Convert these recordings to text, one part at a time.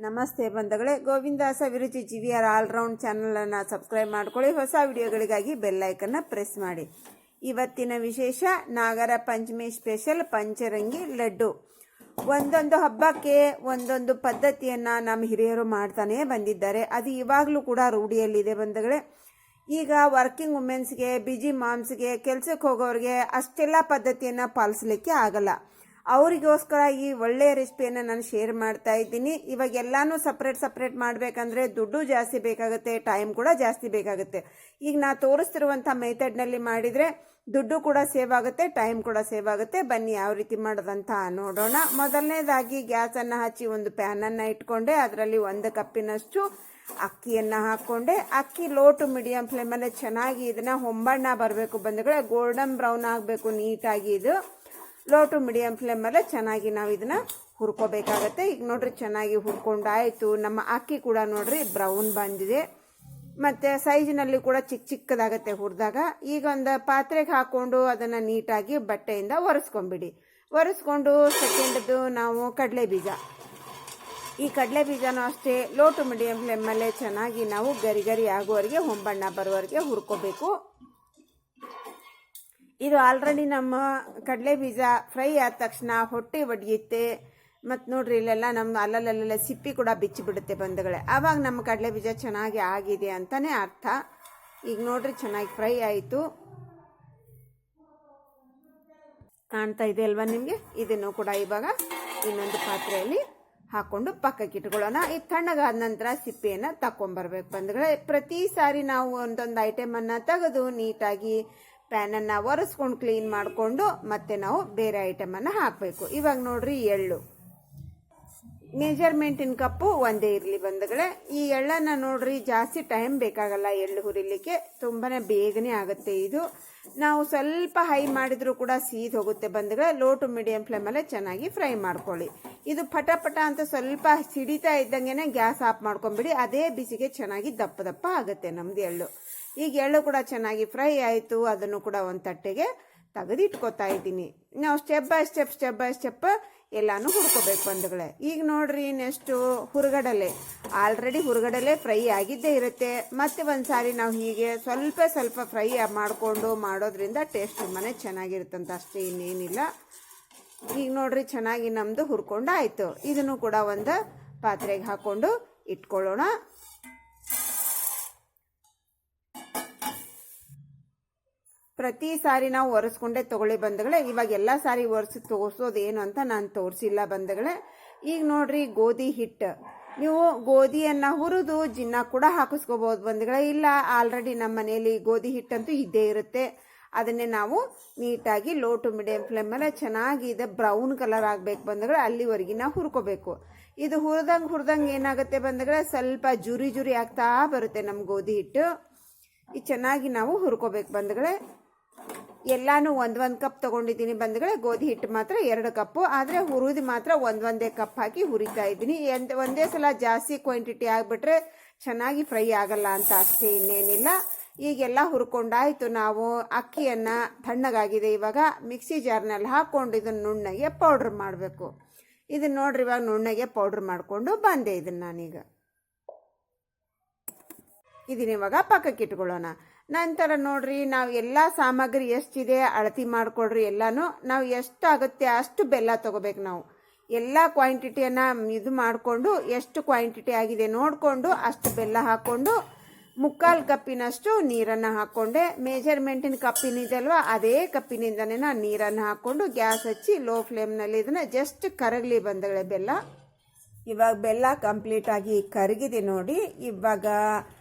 ನಮಸ್ತೆ ಬಂಧುಗಳೇ, ಗೋವಿಂದಾಸ ಅಭಿರುಚಿ GVR ಆಲ್ರೌಂಡ್ ಚಾನಲನ್ನು ಸಬ್ಸ್ಕ್ರೈಬ್ ಮಾಡ್ಕೊಳ್ಳಿ. ಹೊಸ ವಿಡಿಯೋಗಳಿಗಾಗಿ ಬೆಲ್ ಐಕನ್ನ ಪ್ರೆಸ್ ಮಾಡಿ. ಇವತ್ತಿನ ವಿಶೇಷ ನಾಗರ ಪಂಚಮಿ ಸ್ಪೆಷಲ್ ಪಂಚರಂಗಿ ಲಡ್ಡು. ಒಂದೊಂದು ಹಬ್ಬಕ್ಕೆ ಒಂದೊಂದು ಪದ್ಧತಿಯನ್ನು ನಮ್ಮ ಹಿರಿಯರು ಮಾಡ್ತಾನೆ ಬಂದಿದ್ದಾರೆ. ಅದು ಇವಾಗಲೂ ಕೂಡ ರೂಢಿಯಲ್ಲಿದೆ ಬಂಧುಗಳೇ. ಈಗ ವರ್ಕಿಂಗ್ ವುಮೆನ್ಸ್ಗೆ, ಬಿಜಿ ಮಾಮ್ಸ್ಗೆ, ಕೆಲಸಕ್ಕೆ ಹೋಗೋರಿಗೆ ಅಷ್ಟೆಲ್ಲ ಪದ್ಧತಿಯನ್ನು ಪಾಲಿಸಲಿಕ್ಕೆ ಆಗಲ್ಲ. ಅವರಿಗೋಸ್ಕರ ಈ ಒಳ್ಳೆಯ ರೆಸಿಪಿಯನ್ನು ನಾನು ಶೇರ್ ಮಾಡ್ತಾ ಇದ್ದೀನಿ. ಇವಾಗ ಎಲ್ಲಾನು ಸಪ್ರೇಟ್ ಮಾಡಬೇಕಂದ್ರೆ ದುಡ್ಡು ಜಾಸ್ತಿ ಬೇಕಾಗುತ್ತೆ, ಟೈಮ್ ಕೂಡ ಜಾಸ್ತಿ ಬೇಕಾಗುತ್ತೆ. ಈಗ ನಾ ತೋರಿಸ್ತಿರುವಂಥ ಮೆಥಡ್ನಲ್ಲಿ ಮಾಡಿದರೆ ದುಡ್ಡು ಕೂಡ ಸೇವ್ ಆಗುತ್ತೆ, ಟೈಮ್ ಕೂಡ ಸೇವ್ ಆಗುತ್ತೆ. ಬನ್ನಿ ಯಾವ ರೀತಿ ಮಾಡೋದಂತ ನೋಡೋಣ. ಮೊದಲನೇದಾಗಿ ಗ್ಯಾಸನ್ನು ಹಚ್ಚಿ ಒಂದು ಪ್ಯಾನನ್ನು ಇಟ್ಕೊಂಡೆ. ಅದರಲ್ಲಿ 1 ಕಪ್ಪಿನಷ್ಟು ಅಕ್ಕಿಯನ್ನು ಹಾಕ್ಕೊಂಡೆ. ಅಕ್ಕಿ ಲೋ ಟು ಮೀಡಿಯಂ ಫ್ಲೇಮಲ್ಲಿ ಚೆನ್ನಾಗಿ ಇದನ್ನು ಹೊಂಬಣ್ಣ ಬರಬೇಕು ಬಂಧುಗಳೇ. ಗೋಲ್ಡನ್ ಬ್ರೌನ್ ಆಗಬೇಕು ನೀಟಾಗಿ. ಇದು ಲೋ ಟು ಮೀಡಿಯಂ ಫ್ಲೇಮಲ್ಲೇ ಚೆನ್ನಾಗಿ ನಾವು ಇದನ್ನು ಹುರ್ಕೋಬೇಕಾಗತ್ತೆ. ಈಗ ನೋಡ್ರಿ ಚೆನ್ನಾಗಿ ಹುರ್ಕೊಂಡಾಯಿತು. ನಮ್ಮ ಅಕ್ಕಿ ಕೂಡ ನೋಡ್ರಿ ಬ್ರೌನ್ ಬಂದಿದೆ, ಮತ್ತು ಸೈಜ್ನಲ್ಲಿ ಕೂಡ ಚಿಕ್ಕದಾಗತ್ತೆ ಹುರಿದಾಗ. ಈಗ ಒಂದು ಪಾತ್ರೆಗೆ ಹಾಕ್ಕೊಂಡು ಅದನ್ನು ನೀಟಾಗಿ ಬಟ್ಟೆಯಿಂದ ಒರೆಸ್ಕೊಂಬಿಡಿ. ಒರೆಸ್ಕೊಂಡು ಸೆಕೆಂಡ್ದು ನಾವು ಕಡಲೆ ಬೀಜ, ಈ ಕಡಲೆ ಬೀಜನೂ ಅಷ್ಟೇ ಲೋ ಟು ಮೀಡಿಯಂ ಫ್ಲೇಮಲ್ಲೇ ಚೆನ್ನಾಗಿ ನಾವು ಗರಿ ಆಗುವವರೆಗೆ, ಹೊಂಬಣ್ಣ ಬರುವವರೆಗೆ ಹುರ್ಕೋಬೇಕು. ಇದು ಆಲ್ರೆಡಿ ನಮ್ಮ ಕಡಲೆ ಬೀಜ ಫ್ರೈ ಆದ ತಕ್ಷಣ ಹೊಟ್ಟೆ ಒಡೆಯುತ್ತೆ. ಮತ್ತು ನೋಡ್ರಿ ಇಲ್ಲೆಲ್ಲ ನಮ್ಮ ಅಲ್ಲಲ್ಲೆಲ್ಲ ಸಿಪ್ಪಿ ಕೂಡ ಬಿಚ್ಚಿಬಿಡುತ್ತೆ ಬಂಧುಗಳೇ. ಆವಾಗ ನಮ್ಮ ಕಡಲೆ ಬೀಜ ಚೆನ್ನಾಗಿ ಆಗಿದೆ ಅಂತಲೇ ಅರ್ಥ. ಈಗ ನೋಡ್ರಿ ಚೆನ್ನಾಗಿ ಫ್ರೈ ಆಯಿತು, ಕಾಣ್ತಾ ಇದೆ ಅಲ್ವಾ ನಿಮಗೆ. ಇದನ್ನು ಕೂಡ ಇವಾಗ ಇನ್ನೊಂದು ಪಾತ್ರೆಯಲ್ಲಿ ಹಾಕ್ಕೊಂಡು ಪಕ್ಕಕ್ಕೆ ಇಟ್ಕೊಳ್ಳೋಣ. ಇದು ತಣ್ಣಗಾದ ನಂತರ ಸಿಪ್ಪೆಯನ್ನು ತಗೊಂಬರ್ಬೇಕು ಬಂಧುಗಳೇ. ಪ್ರತಿ ಸಾರಿ ನಾವು ಒಂದೊಂದು ಐಟಮನ್ನು ತೆಗೆದು ನೀಟಾಗಿ ಪ್ಯಾನನ್ನು ಒರೆಸ್ಕೊಂಡು ಕ್ಲೀನ್ ಮಾಡಿಕೊಂಡು ಮತ್ತೆ ನಾವು ಬೇರೆ ಐಟಮನ್ನು ಹಾಕಬೇಕು. ಇವಾಗ ನೋಡ್ರಿ ಎಳ್ಳು, ಮೆಜರ್ಮೆಂಟಿನ ಕಪ್ಪು ಒಂದೇ ಇರಲಿ ಬಂಧುಗಳೇ. ಈ ಎಳ್ಳನ್ನು ನೋಡ್ರಿ ಜಾಸ್ತಿ ಟೈಮ್ ಬೇಕಾಗಲ್ಲ ಎಳ್ಳು ಹುರಿಲಿಕ್ಕೆ, ತುಂಬಾ ಬೇಗನೆ ಆಗುತ್ತೆ. ಇದು ನಾವು ಸ್ವಲ್ಪ ಹೈ ಮಾಡಿದರೂ ಕೂಡ ಸೀದ್ ಹೋಗುತ್ತೆ ಬಂಧುಗಳೇ. ಲೋ ಟು ಮೀಡಿಯಂ ಫ್ಲೇಮಲ್ಲೇ ಚೆನ್ನಾಗಿ ಫ್ರೈ ಮಾಡ್ಕೊಳ್ಳಿ. ಇದು ಪಟ ಅಂತ ಸ್ವಲ್ಪ ಸಿಡಿತಾ ಇದ್ದಂಗೆ ಗ್ಯಾಸ್ ಆಫ್ ಮಾಡ್ಕೊಂಬಿಡಿ. ಅದೇ ಬಿಸಿಗೆ ಚೆನ್ನಾಗಿ ದಪ್ಪ ಆಗುತ್ತೆ ನಮ್ದು ಎಳ್ಳು. ಈಗ ಎಳ್ಳು ಕೂಡ ಚೆನ್ನಾಗಿ ಫ್ರೈ ಆಯಿತು. ಅದನ್ನು ಕೂಡ ಒಂದು ತಟ್ಟೆಗೆ ತೆಗೆದಿಟ್ಕೋತಾ ಇದ್ದೀನಿ. ನಾವು ಸ್ಟೆಪ್ ಬೈ ಸ್ಟೆಪ್ ಎಲ್ಲಾನು ಹುರ್ಕೋಬೇಕು ಬಂಧುಗಳೇ. ಈಗ ನೋಡ್ರಿ ನೆಕ್ಸ್ಟು ಹುರುಗಡಲೆ. ಆಲ್ರೆಡಿ ಹುರುಗಡಲೆ ಫ್ರೈ ಆಗಿದ್ದೇ ಇರುತ್ತೆ. ಮತ್ತೆ ಒಂದು ಸಾರಿ ನಾವು ಹೀಗೆ ಸ್ವಲ್ಪ ಫ್ರೈ ಮಾಡಿಕೊಂಡು ಮಾಡೋದ್ರಿಂದ ಟೇಸ್ಟ್ ತುಂಬಾ ಚೆನ್ನಾಗಿರುತ್ತಂತ, ಅಷ್ಟೇ ಇನ್ನೇನಿಲ್ಲ. ಈಗ ನೋಡ್ರಿ ಚೆನ್ನಾಗಿ ನಮ್ಮದು ಹುರ್ಕೊಂಡು ಆಯಿತು. ಇದನ್ನು ಕೂಡ ಒಂದು ಪಾತ್ರೆಗೆ ಹಾಕ್ಕೊಂಡು ಇಟ್ಕೊಳ್ಳೋಣ. ಪ್ರತಿ ಸಾರಿ ನಾವು ಒರೆಸ್ಕೊಂಡೇ ತಗೊಳ್ಳಿ ಬಂಧುಗಳೇ. ಇವಾಗ ಎಲ್ಲ ಸಾರಿ ಒರೆಸಿ ತೋರಿಸೋದೇನು ಅಂತ ನಾನು ತೋರಿಸಿಲ್ಲ ಬಂಧುಗಳೇ. ಈಗ ನೋಡ್ರಿ ಗೋಧಿ ಹಿಟ್ಟು, ನೀವು ಗೋಧಿಯನ್ನು ಹುರಿದು ಜಿನ್ನ ಕೂಡ ಹಾಕಿಸ್ಕೋಬಹುದು ಬಂಧುಗಳೇ. ಇಲ್ಲ ಆಲ್ರೆಡಿ ನಮ್ಮ ಮನೆಯಲ್ಲಿ ಗೋಧಿ ಹಿಟ್ಟಂತೂ ಇದ್ದೇ ಇರುತ್ತೆ. ಅದನ್ನೇ ನಾವು ನೀಟಾಗಿ ಲೋ ಟು ಮೀಡಿಯಂ ಫ್ಲೇಮಲ್ಲೇ ಚೆನ್ನಾಗಿ ಇದೆ ಬ್ರೌನ್ ಕಲರ್ ಆಗಬೇಕು ಬಂಧುಗಳೇ. ಅಲ್ಲಿವರೆಗೆ ನಾವು ಹುರ್ಕೋಬೇಕು. ಇದು ಹುರಿದಂಗೆ ಏನಾಗುತ್ತೆ ಬಂಧುಗಳೇ, ಸ್ವಲ್ಪ ಜುರಿ ಆಗ್ತಾ ಬರುತ್ತೆ ನಮ್ಮ ಗೋಧಿ ಹಿಟ್ಟು. ಇದು ಚೆನ್ನಾಗಿ ನಾವು ಹುರ್ಕೋಬೇಕು ಬಂಧುಗಳೇ. ಎಲ್ಲಾನು ಒಂದೊಂದು ಕಪ್ ತೊಗೊಂಡಿದ್ದೀನಿ ಬಂಧುಗಳೇ. ಗೋಧಿ ಹಿಟ್ಟು ಮಾತ್ರ 2 ಕಪ್ಪು, ಆದರೆ ಹುರಿದು ಮಾತ್ರ ಒಂದೇ ಕಪ್ ಹಾಕಿ ಹುರಿತಾ ಇದ್ದೀನಿ. ಒಂದೇ ಸಲ ಜಾಸ್ತಿ ಕ್ವಾಂಟಿಟಿ ಆಗಿಬಿಟ್ರೆ ಚೆನ್ನಾಗಿ ಫ್ರೈ ಆಗಲ್ಲ ಅಂತ, ಅಷ್ಟೇ ಇನ್ನೇನಿಲ್ಲ. ಈಗೆಲ್ಲ ಹುರ್ಕೊಂಡಾಯಿತು. ನಾವು ಅಕ್ಕಿಯನ್ನು ತಣ್ಣಗಾಗಿದೆ ಇವಾಗ ಮಿಕ್ಸಿ ಜಾರ್ನಲ್ಲಿ ಹಾಕ್ಕೊಂಡು ಇದನ್ನು ನುಣ್ಣಗೆ ಪೌಡ್ರ್ ಮಾಡಬೇಕು. ಇದನ್ನು ನೋಡ್ರಿ ಇವಾಗ ನುಣ್ಣಗೆ ಪೌಡ್ರ್ ಮಾಡಿಕೊಂಡು ಬಂದೆ. ನಾನೀಗ ಇದನ್ನಿವಾಗ ಪಕ್ಕಕ್ಕೆ ಇಟ್ಕೊಳ್ಳೋಣ. ನಂತರ ನೋಡ್ರಿ ನಾವು ಎಲ್ಲ ಸಾಮಗ್ರಿ ಎಷ್ಟಿದೆ ಅಳತಿ ಮಾಡ್ಕೊಳ್ರಿ. ಎಲ್ಲಾನು ನಾವು ಎಷ್ಟಾಗುತ್ತೆ ಅಷ್ಟು ಬೆಲ್ಲ ತಗೋಬೇಕು. ನಾವು ಎಲ್ಲ ಕ್ವಾಂಟಿಟಿಯನ್ನು ಇದು ಮಾಡಿಕೊಂಡು ಎಷ್ಟು ಕ್ವಾಂಟಿಟಿ ಆಗಿದೆ ನೋಡಿಕೊಂಡು ಅಷ್ಟು ಬೆಲ್ಲ ಹಾಕ್ಕೊಂಡು 3/4 ಕಪ್ಪಿನಷ್ಟು ನೀರನ್ನು ಹಾಕ್ಕೊಂಡೆ. ಮೆಜರ್ಮೆಂಟಿನ ಕಪ್ಪಿನಿದೆ ಅಲ್ವಾ, ಅದೇ ಕಪ್ಪಿನಿಂದನೇ ನಾನು ನೀರನ್ನು ಹಾಕ್ಕೊಂಡು ಗ್ಯಾಸ್ ಹಚ್ಚಿ ಲೋ ಫ್ಲೇಮ್ನಲ್ಲಿ ಇದನ್ನು ಜಸ್ಟ್ ಕರಗಲಿ ಬಂದಳೆ ಬೆಲ್ಲ. ಇವಾಗ ಬೆಲ್ಲ ಕಂಪ್ಲೀಟಾಗಿ ಕರಗಿದೆ ನೋಡಿ. ಇವಾಗ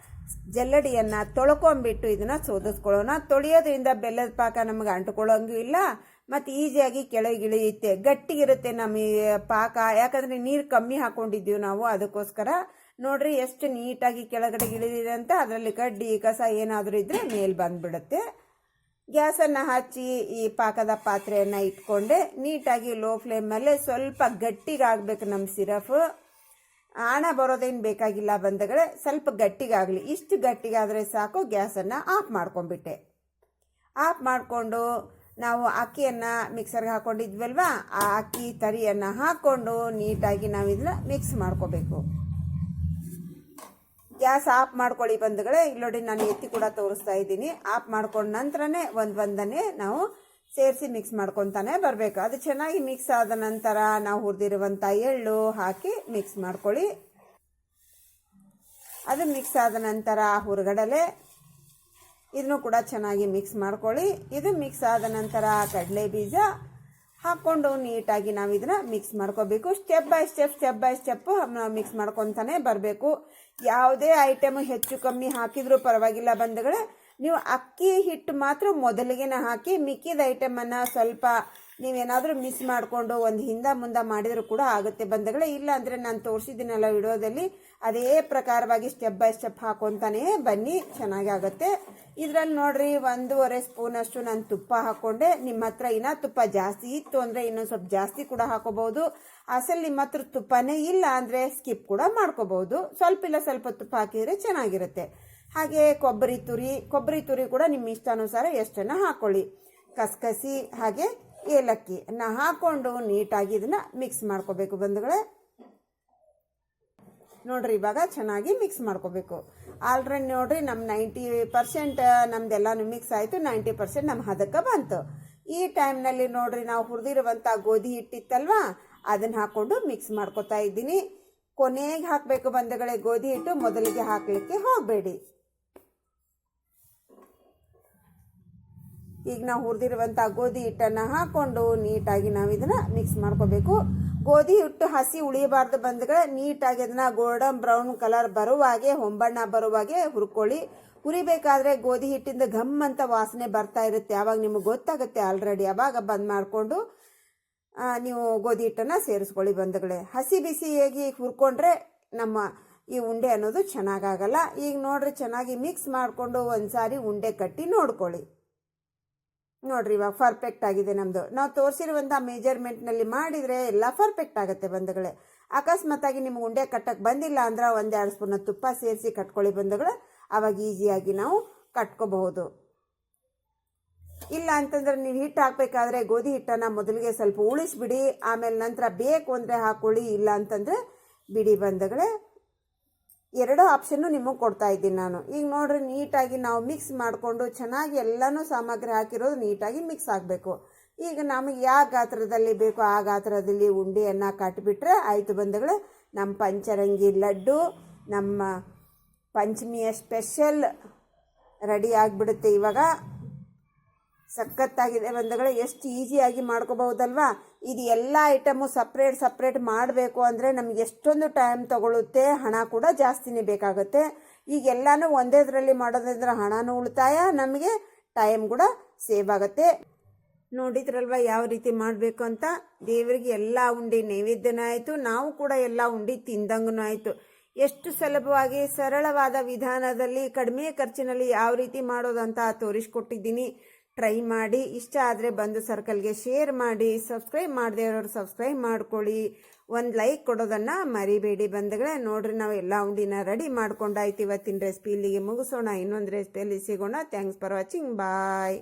ಜಲ್ಲಡಿಯನ್ನು ತೊಳ್ಕೊಂಬಿಟ್ಟು ಇದನ್ನು ಸೋದಿಸ್ಕೊಳ್ಳೋಣ. ತೊಳೆಯೋದ್ರಿಂದ ಬೆಲ್ಲದ ಪಾಕ ನಮಗೆ ಅಂಟ್ಕೊಳ್ಳೋಂಗೂ ಇಲ್ಲ, ಮತ್ತು ಈಸಿಯಾಗಿ ಕೆಳಗಿಳಿಯುತ್ತೆ. ಗಟ್ಟಿಗಿರುತ್ತೆ ನಮ್ಮ ಪಾಕ, ಯಾಕಂದರೆ ನೀರು ಕಮ್ಮಿ ಹಾಕ್ಕೊಂಡಿದ್ದೀವಿ ನಾವು. ಅದಕ್ಕೋಸ್ಕರ ನೋಡ್ರಿ ಎಷ್ಟು ನೀಟಾಗಿ ಕೆಳಗಡೆ ಇಳಿದಿದೆ ಅಂತ. ಅದರಲ್ಲಿ ಕಡ್ಡಿ ಕಸ ಏನಾದರೂ ಇದ್ದರೆ ಮೇಲೆ ಬಂದುಬಿಡುತ್ತೆ. ಗ್ಯಾಸನ್ನು ಹಚ್ಚಿ ಈ ಪಾಕದ ಪಾತ್ರೆಯನ್ನು ಇಟ್ಕೊಂಡೆ ನೀಟಾಗಿ ಲೋ ಫ್ಲೇಮಲ್ಲೇ ಸ್ವಲ್ಪ ಗಟ್ಟಿಗಾಗಬೇಕು ನಮ್ಮ ಸಿರಫ್. ಆಣ ಬರೋದೇನು ಬೇಕಾಗಿಲ್ಲ ಬಂಧುಗಳೇ, ಸ್ವಲ್ಪ ಗಟ್ಟಿಗಾಗಲಿ. ಇಷ್ಟು ಗಟ್ಟಿಗಾದರೆ ಸಾಕು. ಗ್ಯಾಸನ್ನು ಆಫ್ ಮಾಡ್ಕೊಂಡ್ಬಿಟ್ಟೆ. ಆಫ್ ಮಾಡಿಕೊಂಡು ನಾವು ಅಕ್ಕಿಯನ್ನು ಮಿಕ್ಸರ್ಗೆ ಹಾಕ್ಕೊಂಡಿದ್ವಲ್ವ, ಆ ಅಕ್ಕಿ ತರಿಯನ್ನು ಹಾಕ್ಕೊಂಡು ನೀಟಾಗಿ ನಾವು ಇದನ್ನ ಮಿಕ್ಸ್ ಮಾಡ್ಕೋಬೇಕು. ಗ್ಯಾಸ್ ಆಫ್ ಮಾಡ್ಕೊಳ್ಳಿ ಬಂಧುಗಳೇ. ಇಲ್ಲಿ ನೋಡಿ ನಾನು ಎತ್ತಿ ಕೂಡ ತೋರಿಸ್ತಾ ಇದ್ದೀನಿ. ಆಫ್ ಮಾಡ್ಕೊಂಡ ನಂತರನೇ ಒಂದನ್ನೇ ನಾವು ಸೇರಿಸಿ ಮಿಕ್ಸ್ ಮಾಡ್ಕೊತಾನೆ ಬರಬೇಕು. ಅದು ಚೆನ್ನಾಗಿ ಮಿಕ್ಸ್ ಆದ ನಂತರ ನಾವು ಹುರಿದಿರುವಂಥ ಎಳ್ಳು ಹಾಕಿ ಮಿಕ್ಸ್ ಮಾಡ್ಕೊಳ್ಳಿ. ಅದು ಮಿಕ್ಸ್ ಆದ ನಂತರ ಹುರುಗಡಲೆ ಇದನ್ನು ಕೂಡ ಚೆನ್ನಾಗಿ ಮಿಕ್ಸ್ ಮಾಡ್ಕೊಳ್ಳಿ. ಇದು ಮಿಕ್ಸ್ ಆದ ನಂತರ ಕಡಲೆ ಬೀಜ ಹಾಕ್ಕೊಂಡು ನೀಟಾಗಿ ನಾವು ಇದನ್ನ ಮಿಕ್ಸ್ ಮಾಡ್ಕೋಬೇಕು. ಸ್ಟೆಪ್ ಬೈ ಸ್ಟೆಪ್ ನಾವು ಮಿಕ್ಸ್ ಮಾಡ್ಕೊತಾನೆ ಬರಬೇಕು. ಯಾವುದೇ ಐಟಮ್ ಹೆಚ್ಚು ಕಮ್ಮಿ ಹಾಕಿದ್ರೂ ಪರವಾಗಿಲ್ಲ ಬಂಧುಗಳೇ. ನೀವು ಅಕ್ಕಿ ಹಿಟ್ಟು ಮಾತ್ರ ಮೊದಲಿಗೆನ ಹಾಕಿ, ಮಿಕ್ಕಿದ ಐಟಮನ್ನು ಸ್ವಲ್ಪ ನೀವೇನಾದರೂ ಮಿಸ್ ಮಾಡಿಕೊಂಡು ಒಂದು ಹಿಂದೆ ಮುಂದೆ ಮಾಡಿದರೂ ಕೂಡ ಆಗುತ್ತೆ ಬಂಧುಗಳೇ. ಇಲ್ಲ ಅಂದರೆ ನಾನು ತೋರಿಸಿದ್ದೀನಲ್ಲ ವಿಡಿಯೋದಲ್ಲಿ, ಅದೇ ಪ್ರಕಾರವಾಗಿ ಸ್ಟೆಪ್ ಬೈ ಸ್ಟೆಪ್ ಹಾಕೊತಾನೆ ಬನ್ನಿ, ಚೆನ್ನಾಗಿ ಆಗುತ್ತೆ. ಇದರಲ್ಲಿ ನೋಡ್ರಿ 1.5 ಸ್ಪೂನಷ್ಟು ನಾನು ತುಪ್ಪ ಹಾಕ್ಕೊಂಡೆ. ನಿಮ್ಮ ಹತ್ರ ಇನ್ನೂ ತುಪ್ಪ ಜಾಸ್ತಿ ಇತ್ತು ಅಂದರೆ ಇನ್ನೊಂದು ಸ್ವಲ್ಪ ಜಾಸ್ತಿ ಕೂಡ ಹಾಕೋಬಹುದು. ಅಸಲು ನಿಮ್ಮ ಹತ್ರ ತುಪ್ಪನೇ ಇಲ್ಲ ಅಂದರೆ ಸ್ಕಿಪ್ ಕೂಡ ಮಾಡ್ಕೋಬಹುದು. ಸ್ವಲ್ಪ ತುಪ್ಪ ಹಾಕಿದರೆ ಚೆನ್ನಾಗಿರುತ್ತೆ. ಹಾಗೆ ಕೊಬ್ಬರಿ ತುರಿ ಕೂಡ ನಿಮ್ಮ ಇಷ್ಟಾನುಸಾರ ಎಷ್ಟನ್ನು ಹಾಕ್ಕೊಳ್ಳಿ. ಕಸಕಸಿ ಹಾಗೆ ಏಲಕ್ಕಿ ಹಾಕೊಂಡು ನೀಟಾಗಿ ಇದನ್ನ ಮಿಕ್ಸ್ ಮಾಡ್ಕೋಬೇಕು ಬಂಧುಗಳೇ. ನೋಡ್ರಿ ಇವಾಗ ಚೆನ್ನಾಗಿ ಮಿಕ್ಸ್ ಮಾಡ್ಕೋಬೇಕು. ಆಲ್ರೆಡಿ ನೋಡ್ರಿ ನಮ್ಮ 90% ನಮ್ದೆಲ್ಲಾನು ಮಿಕ್ಸ್ ಆಯಿತು. 90% ನಮ್ಮ ಹದಕ್ಕೆ ಬಂತು. ಈ ಟೈಮ್ನಲ್ಲಿ ನೋಡ್ರಿ ನಾವು ಹುರಿದಿರುವಂಥ ಗೋಧಿ ಹಿಟ್ಟಿತ್ತಲ್ವಾ, ಅದನ್ನ ಹಾಕೊಂಡು ಮಿಕ್ಸ್ ಮಾಡ್ಕೋತಾ ಇದ್ದೀನಿ. ಕೊನೆಗೆ ಹಾಕಬೇಕು ಬಂಧುಗಳೇ ಗೋಧಿ ಹಿಟ್ಟು, ಮೊದಲಿಗೆ ಹಾಕಲಿಕ್ಕೆ ಹೋಗಬೇಡಿ. ಈಗ ನಾವು ಹುರಿದಿರುವಂಥ ಗೋಧಿ ಹಿಟ್ಟನ್ನು ಹಾಕ್ಕೊಂಡು ನೀಟಾಗಿ ನಾವು ಇದನ್ನು ಮಿಕ್ಸ್ ಮಾಡ್ಕೋಬೇಕು. ಗೋಧಿ ಹಿಟ್ಟು ಹಸಿ ಉಳಿಯಬಾರ್ದು ಬಂಧುಗಳೇ. ನೀಟಾಗಿ ಅದನ್ನು ಗೋಲ್ಡನ್ ಬ್ರೌನ್ ಕಲರ್ ಬರುವಾಗೆ, ಹೊಂಬಣ್ಣ ಬರುವಾಗೆ ಹುರ್ಕೊಳ್ಳಿ. ಹುರಿಬೇಕಾದ್ರೆ ಗೋಧಿ ಹಿಟ್ಟಿಂದ ಘಮ್ ಅಂತ ವಾಸನೆ ಬರ್ತಾ ಇರುತ್ತೆ. ಆವಾಗ ನಿಮಗೆ ಗೊತ್ತಾಗುತ್ತೆ ಆಲ್ರೆಡಿ. ಆವಾಗ ಬಂದ್ ಮಾಡಿಕೊಂಡು ನೀವು ಗೋಧಿ ಹಿಟ್ಟನ್ನು ಸೇರಿಸ್ಕೊಳ್ಳಿ ಬಂಧುಗಳೇ. ಹಸಿ ಬಿಸಿಯಾಗಿ ಹುರ್ಕೊಂಡ್ರೆ ನಮ್ಮ ಈ ಉಂಡೆ ಅನ್ನೋದು ಚೆನ್ನಾಗಾಗಲ್ಲ. ಈಗ ನೋಡ್ರಿ ಚೆನ್ನಾಗಿ ಮಿಕ್ಸ್ ಮಾಡಿಕೊಂಡು ಒಂದ್ಸಾರಿ ಉಂಡೆ ಕಟ್ಟಿ ನೋಡ್ಕೊಳ್ಳಿ. ನೋಡ್ರಿ ಇವಾಗ ಪರ್ಫೆಕ್ಟ್ ಆಗಿದೆ ನಮ್ಮದು. ನಾವು ತೋರಿಸಿರುವಂಥ ಮೆಜರ್ಮೆಂಟ್ನಲ್ಲಿ ಮಾಡಿದರೆ ಎಲ್ಲ ಪರ್ಫೆಕ್ಟ್ ಆಗುತ್ತೆ ಬಂಧುಗಳೇ. ಅಕಸ್ಮಾತಾಗಿ ನಿಮ್ಗೆ ಉಂಡೆ ಕಟ್ಟಕ್ಕೆ ಬಂದಿಲ್ಲ ಅಂದ್ರೆ 1-2 ಸ್ಪೂನ್ ತುಪ್ಪ ಸೇರಿಸಿ ಕಟ್ಕೊಳ್ಳಿ ಬಂಧುಗಳೇ. ಆವಾಗ ಈಸಿಯಾಗಿ ನಾವು ಕಟ್ಕೋಬಹುದು. ಇಲ್ಲ ಅಂತಂದ್ರೆ ನೀವು ಹಿಟ್ಟು ಹಾಕಬೇಕಾದ್ರೆ ಗೋಧಿ ಹಿಟ್ಟನ್ನು ಮೊದಲಿಗೆ ಸ್ವಲ್ಪ ಉಳಿಸ್ಬಿಡಿ. ಆಮೇಲೆ ನಂತರ ಬೇಕು ಅಂದರೆ ಹಾಕೊಳ್ಳಿ, ಇಲ್ಲ ಅಂತಂದರೆ ಬಿಡಿ ಬಂಧುಗಳೇ. 2 ಆಪ್ಷನ್ನು ನಿಮಗೆ ಕೊಡ್ತಾ ಇದ್ದೀನಿ ನಾನು. ಈಗ ನೋಡ್ರಿ ನೀಟಾಗಿ ನಾವು ಮಿಕ್ಸ್ ಮಾಡಿಕೊಂಡು ಚೆನ್ನಾಗಿ ಎಲ್ಲನೂ ಸಾಮಗ್ರಿ ಹಾಕಿರೋದು ನೀಟಾಗಿ ಮಿಕ್ಸ್ ಆಗಬೇಕು. ಈಗ ನಮಗೆ ಯಾವ ಗಾತ್ರದಲ್ಲಿ ಬೇಕೋ ಆ ಗಾತ್ರದಲ್ಲಿ ಉಂಡೆಯನ್ನು ಕಟ್ಟಿಬಿಟ್ರೆ ಆಯಿತು ಬಂಧುಗಳೇ. ನಮ್ಮ ಪಂಚರಂಗಿ ಲಡ್ಡು, ನಮ್ಮ ಪಂಚಮಿಯ ಸ್ಪೆಷಲ್ ರೆಡಿ ಆಗಿಬಿಡುತ್ತೆ. ಇವಾಗ ಸಖತ್ತಾಗಿದೆ ಬಂಧುಗಳೇ. ಎಷ್ಟು ಈಸಿಯಾಗಿ ಮಾಡ್ಕೋಬಹುದಲ್ವಾ. ಇದು ಎಲ್ಲ ಐಟಮು ಸಪ್ರೇಟ್ ಮಾಡಬೇಕು ಅಂದರೆ ನಮಗೆ ಎಷ್ಟೊಂದು ಟೈಮ್ ತಗೊಳುತ್ತೆ, ಹಣ ಕೂಡ ಜಾಸ್ತಿನೇ ಬೇಕಾಗುತ್ತೆ. ಈಗ ಎಲ್ಲನೂ ಒಂದೇದ್ರಲ್ಲಿ ಮಾಡೋದ್ರಿಂದ ಹಣನೂ ಉಳಿತಾಯ, ನಮಗೆ ಟೈಮ್ ಕೂಡ ಸೇವ್ ಆಗುತ್ತೆ. ನೋಡಿದ್ರಲ್ವ ಯಾವ ರೀತಿ ಮಾಡಬೇಕು ಅಂತ. ದೇವರಿಗೆ ಎಲ್ಲ ಉಂಡೆ ನೈವೇದ್ಯನೂ ಆಯಿತು, ನಾವು ಕೂಡ ಎಲ್ಲ ಉಂಡೆ ತಿಂದಂಗೂ ಆಯಿತು. ಎಷ್ಟು ಸುಲಭವಾಗಿ ಸರಳವಾದ ವಿಧಾನದಲ್ಲಿ ಕಡಿಮೆ ಖರ್ಚಿನಲ್ಲಿ ಯಾವ ರೀತಿ ಮಾಡೋದಂತ ತೋರಿಸ್ಕೊಟ್ಟಿದ್ದೀನಿ. ಟ್ರೈ ಮಾಡಿ. ಇಷ್ಟ ಆದರೆ ಬಂದು ಸರ್ಕಲ್ಗೆ ಶೇರ್ ಮಾಡಿ. ಸಬ್ಸ್ಕ್ರೈಬ್ ಮಾಡದೇ ಇರೋರು ಸಬ್ಸ್ಕ್ರೈಬ್ ಮಾಡ್ಕೊಳ್ಳಿ. ಒಂದು ಲೈಕ್ ಕೊಡೋದನ್ನು ಮರಿಬೇಡಿ ಬಂಧುಗಳೇ. ನೋಡ್ರಿ ನಾವು ಎಲ್ಲ ಉಂಡಿನ ರೆಡಿ ಮಾಡ್ಕೊಂಡಾಯ್ತು. ಇವತ್ತಿನ ರೆಸಿಪಿ ಇಲ್ಲಿಗೆ ಮುಗಿಸೋಣ. ಇನ್ನೊಂದು ರೆಸಿಪಿಯಲ್ಲಿ ಸಿಗೋಣ. Thanks for watching. ಬಾಯ್.